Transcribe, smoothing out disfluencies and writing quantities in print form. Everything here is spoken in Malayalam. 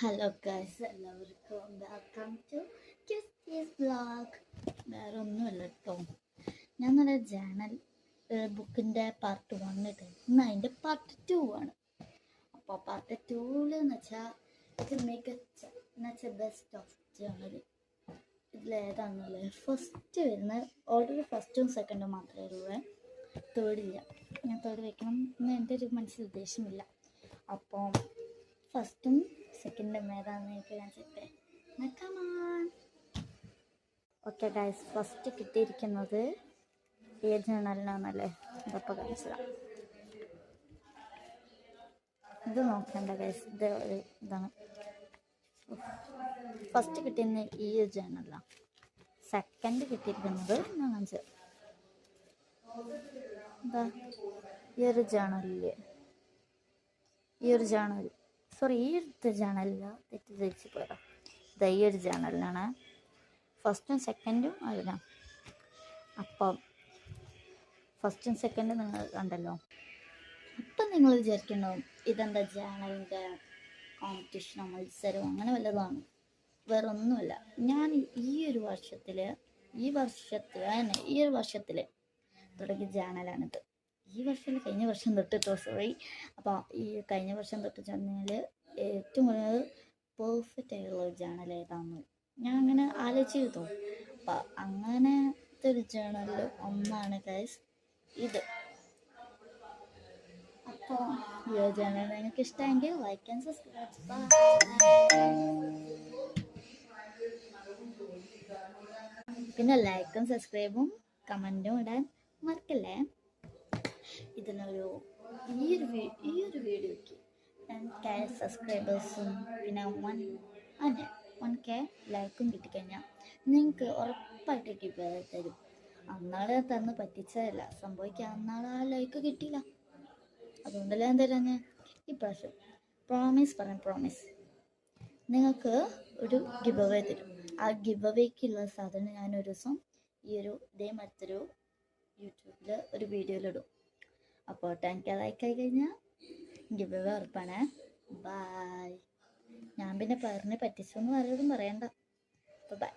ഹലോ ഗൈസ്, എല്ലാവർക്കും വെൽക്കം ടു കിസ്സ് വ്ളോഗ്. വേറെ ഒന്നുമല്ല കേട്ടോ, ഞാൻ നല്ല ജേണൽ ബുക്കിൻ്റെ പാർട്ട് 1 ഇട്ട് ഇന്ന് അതിൻ്റെ പാർട്ട് 2 ആണ്. അപ്പോൾ പാർട്ട് 2 എന്ന് വെച്ചാൽ ഇത് മികച്ച എന്നുവെച്ചാൽ ബെസ്റ്റ് ഓഫ് ജേണൽ ഇതിലേതാണെന്നല്ലേ ഫസ്റ്റ് വരുന്നത്. ഓൾറെഡി ഫസ്റ്റും സെക്കൻഡും മാത്രമേ ഉള്ളൂ, തേർഡില്ല. ഞാൻ തേർഡ് വെക്കണം എന്ന് എൻ്റെ ഒരു മനസ്സിൽ ഉദ്ദേശമില്ല. അപ്പോൾ ഫസ്റ്റും സെക്കൻഡും ഏതാണെന്ന് എനിക്ക് കാണിച്ചിട്ട് ഓക്കെ ഗൈസ്, ഫസ്റ്റ് കിട്ടിയിരിക്കുന്നത് ഏത് ജേണലിനാണല്ലേ, ഇതപ്പോൾ കാണിച്ചതാണ്. ഇത് നോക്കണ്ട ഗൈസ്, ഇതാണ് ഫസ്റ്റ് കിട്ടിയിരുന്ന ഈ ഒരു ജേണലാണ്. സെക്കൻഡ് കിട്ടിയിരിക്കുന്നത് ഞാൻ കാണിച്ചത് എന്താ ഈ ഒരു ജേണലില്ലേ, ഈ ഒരു ജേണൽ സോറി ഈ ഒരു ജേണലില്ല, തെറ്റിദ്ധരിച്ച് പോയതാ. ഇത് ഈ ഒരു ജേണലിനാണ്, ഫസ്റ്റും സെക്കൻഡും അതിനാ. അപ്പം ഫസ്റ്റും സെക്കൻഡും നിങ്ങൾ കണ്ടല്ലോ. അപ്പം നിങ്ങൾ വിചാരിക്കുന്നുണ്ടാവും ഇതെന്താ ജേണലിൻ്റെ കോമ്പറ്റീഷനോ മത്സരമോ അങ്ങനെ വല്ലതാണ്. വേറെ ഒന്നുമല്ല, ഞാൻ ഈ ഒരു വർഷത്തിൽ തുടങ്ങിയ ജേണലാണിത്. ഈ വർഷം കഴിഞ്ഞ വർഷം തൊട്ടിട്ടോ, സോറി. അപ്പോൾ ഈ കഴിഞ്ഞ വർഷം തൊട്ട് പറഞ്ഞാൽ ഏറ്റവും കൂടുതൽ പെർഫെക്റ്റ് ആയിട്ടുള്ള ഒരു ജേണൽ ഏതാണെന്ന് ഞാൻ അങ്ങനെ ആലോചിച്ച് ചെയ്തു. അപ്പം അങ്ങനത്തെ ഒരു ജേണലിൽ ഒന്നാണ് ഗൈസ് ഇത്. അപ്പോൾ ഈ ജേണൽ നിങ്ങൾക്ക് ഇഷ്ടമെങ്കിൽ ലൈക്ക് ആൻഡ് സബ്സ്ക്രൈബ്. പിന്നെ ലൈക്കും സബ്സ്ക്രൈബും കമൻറ്റും ഇടാൻ മറക്കല്ലേ. ഇതിനൊരു ഈ ഒരു വീഡിയോയ്ക്ക് 10K സബ്സ്ക്രൈബേഴ്സും പിന്നെ 1K ലൈക്കും കിട്ടിക്കഴിഞ്ഞാൽ നിങ്ങൾക്ക് ഉറപ്പായിട്ട് ഗിവ് തരും. അന്നാളെ തന്ന് പറ്റിച്ചതല്ല സംഭവിക്കുക, അന്നാളെ ആ ലൈക്ക് കിട്ടിയില്ല, അതുകൊണ്ടല്ലേ ഞാൻ തരാഞ്ഞ്. ഇപ്രാവശ്യം പ്രോമിസ് നിങ്ങൾക്ക് ഒരു ഗിവ് അവേ തരും. ആ ഗിവ് അവേക്കുള്ള സാധനം ഞാനൊരു ദിവസം ഇതേ മറ്റൊരു യൂട്യൂബിൽ ഒരു വീഡിയോയിലിടും. അപ്പോൾ 10K ലൈക്കായി കഴിഞ്ഞാൽ ഗിവ് അവേ ഉറപ്പാണ്. ബായ്. ഞാൻ പിന്നെ പറഞ്ഞ് പറ്റിച്ചു എന്ന് പലരും പറയണ്ട. അപ്പോൾ ബൈ.